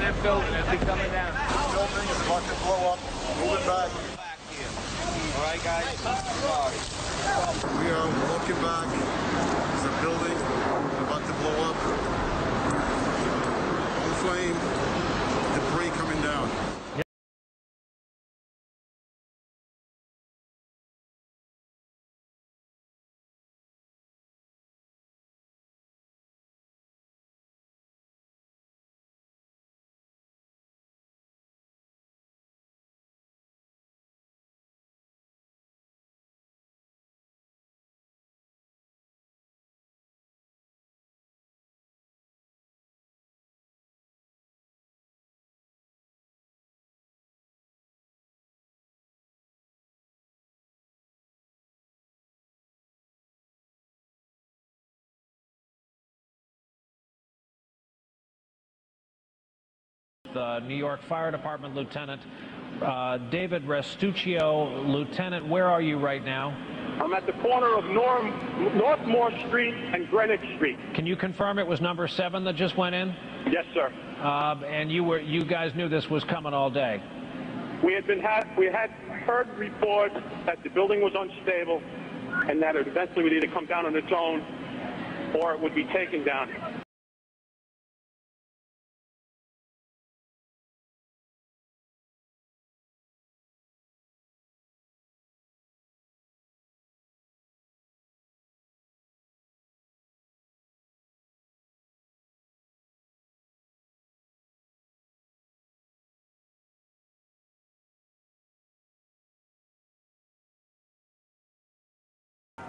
that building as we coming down. Building is about to blow up. Moving back. All right, guys. We are walking back. There's a building about to blow up. On flame. Debris coming down. The New York Fire Department Lieutenant David Restuccio. Lieutenant, where are you right now? I'm at the corner of Northmore Street and Greenwich Street. Can you confirm it was number 7 that just went in? Yes, sir. And you guys knew this was coming all day? We had heard reports that the building was unstable and that it eventually would either come down on its own or it would be taken down.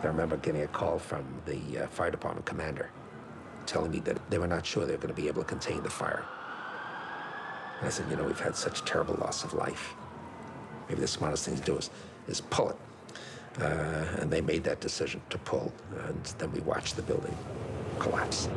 I remember getting a call from the fire department commander telling me that they were not sure they were going to be able to contain the fire. And I said, you know, we've had such terrible loss of life. Maybe the smartest thing to do is pull it. And they made that decision to pull, and then we watched the building collapse.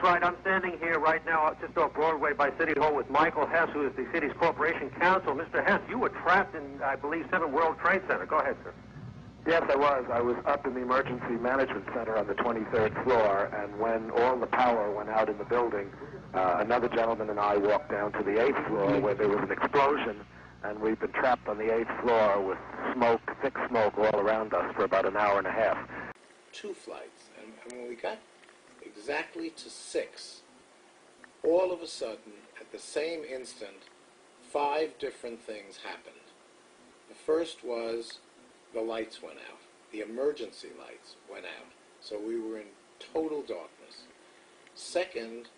right. I'm standing here right now just off Broadway by City Hall with Michael Hess, who is the city's corporation counsel. Mr. Hess, you were trapped in, I believe, 7 World Trade Center. Go ahead, sir. Yes, I was. I was up in the emergency management center on the 23rd floor, and when all the power went out in the building, another gentleman and I walked down to the 8th floor where there was an explosion, and we've been trapped on the 8th floor with smoke, thick smoke all around us for about an hour and a half. 2 flights, and when we got exactly to 6, all of a sudden, at the same instant, 5 different things happened. The first was the lights went out. The emergency lights went out. So we were in total darkness. Second,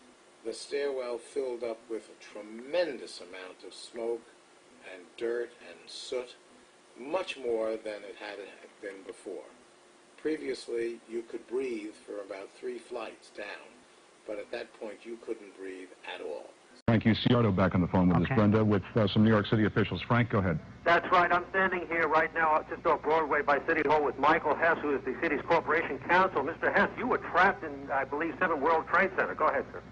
the stairwell filled up with a tremendous amount of smoke and dirt and soot, much more than it had been before. Previously, you could breathe for about 3 flights down, but at that point you couldn't breathe at all. Frank Uciardo back on the phone with us, Brenda, with some New York City officials. Frank, go ahead. That's right. I'm standing here right now just off Broadway by City Hall with Michael Hess, who is the city's corporation counsel. Mr. Hess, you were trapped in, I believe, 7 World Trade Center. Go ahead, sir.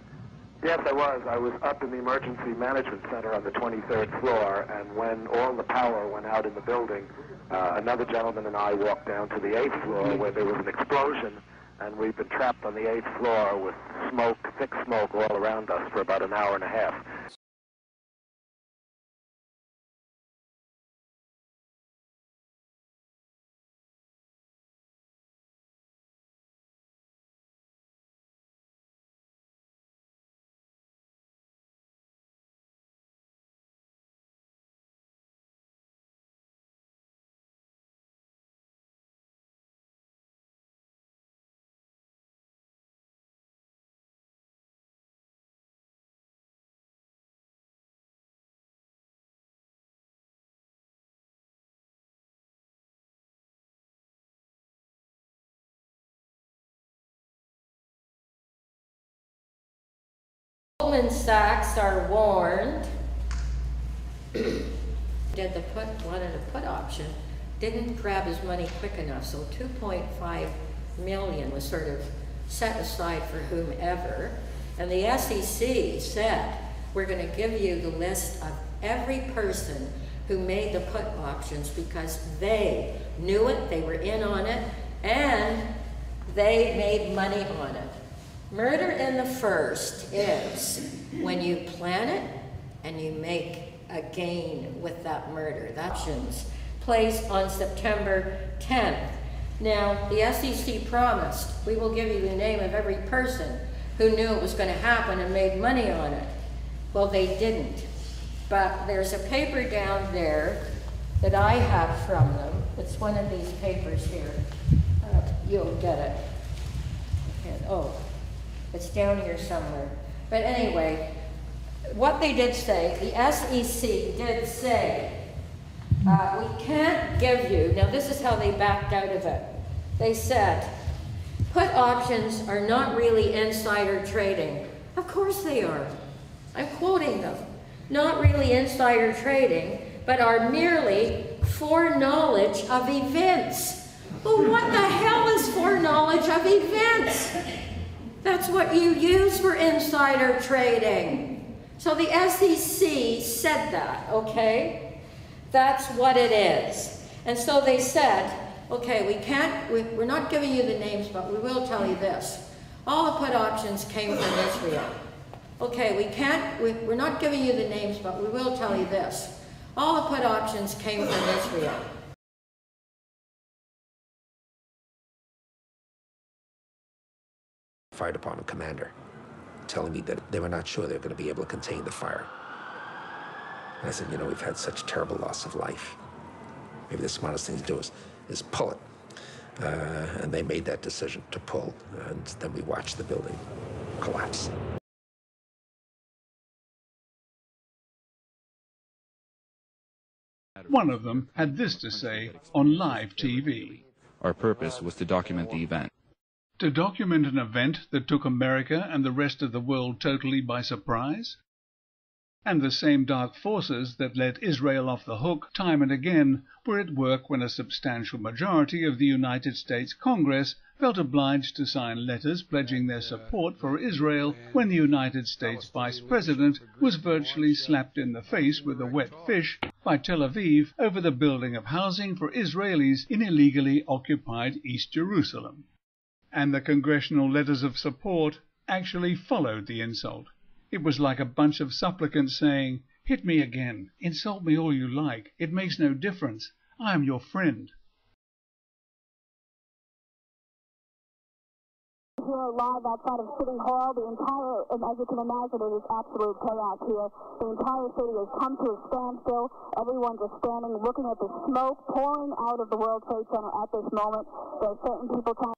Yes, I was. I was up in the emergency management center on the 23rd floor, and when all the power went out in the building, another gentleman and I walked down to the 8th floor where there was an explosion, and we've been trapped on the 8th floor with smoke, thick smoke all around us for about an hour and a half. Goldman Sachs are warned. Wanted a put option, didn't grab his money quick enough, so 2.5 million was sort of set aside for whomever, and the SEC said, we're going to give you the list of every person who made the put options because they knew it, they were in on it, and they made money on it. Murder in the first is when you plan it and you make a gain with that murder. That's placed on September 10th. Now, the SEC promised, we will give you the name of every person who knew it was going to happen and made money on it. Well, they didn't. But there's a paper down there that I have from them. It's one of these papers here. You'll get it. Oh, it's down here somewhere. But anyway, what they did say, the SEC did say, we can't give you, now this is how they backed out of it. They said, put options are not really insider trading. Of course they are. I'm quoting them. Not really insider trading, but are merely foreknowledge of events. Well, what the hell is foreknowledge of events? That's what you use for insider trading. So the SEC said that, okay? That's what it is. And so they said, okay, we're not giving you the names, but we will tell you this. All the put options came from Israel. Okay, we're not giving you the names, but we will tell you this. All the put options came from Israel. Fire department commander telling me that they were not sure they were going to be able to contain the fire. And I said, you know, we've had such terrible loss of life. Maybe the smartest thing to do is pull it. And they made that decision to pull, and then we watched the building collapse. One of them had this to say on live TV. Our purpose was to document the event. To document an event that took America and the rest of the world totally by surprise? And the same dark forces that let Israel off the hook time and again were at work when a substantial majority of the United States Congress felt obliged to sign letters pledging their support for Israel when the United States Vice President was virtually slapped in the face with a wet fish by Tel Aviv over the building of housing for Israelis in illegally occupied East Jerusalem. And the congressional letters of support actually followed the insult. It was like a bunch of supplicants saying, "Hit me again, insult me all you like, it makes no difference, I am your friend." Here live outside of City Hall, the entire, as you can imagine, it is absolute chaos here. The entire city has come to a standstill. Everyone's just standing, looking at the smoke pouring out of the World Trade Center at this moment. There are certain people trying.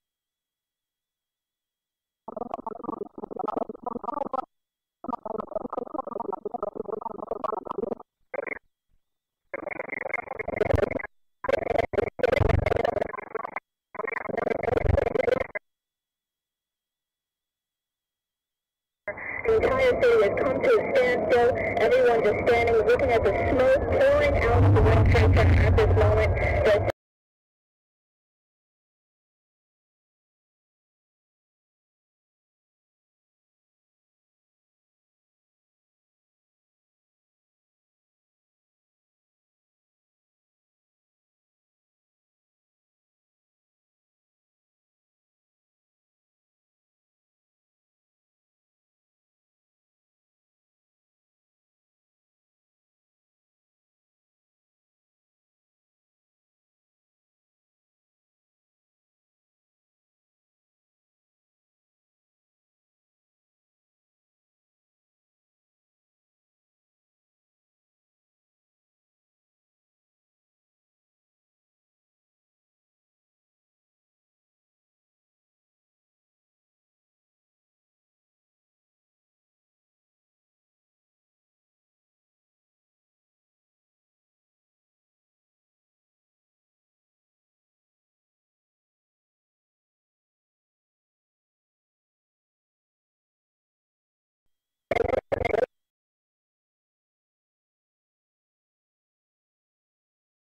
The entire city has come to a standstill. Everyone just standing, looking at the smoke pouring out of the World Trade Center at this moment.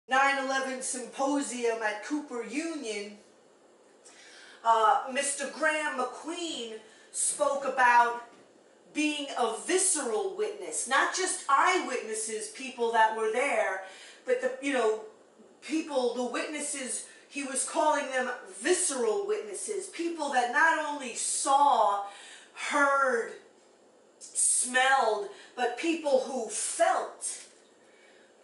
...9/11 symposium at Cooper Union, Mr. Graham McQueen spoke about being a visceral witness, not just eyewitnesses, people that were there, but the witnesses, he was calling them visceral witnesses, people that not only saw, heard, smelled, but people who felt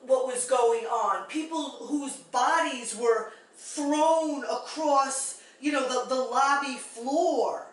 what was going on, people whose bodies were thrown across, the lobby floor.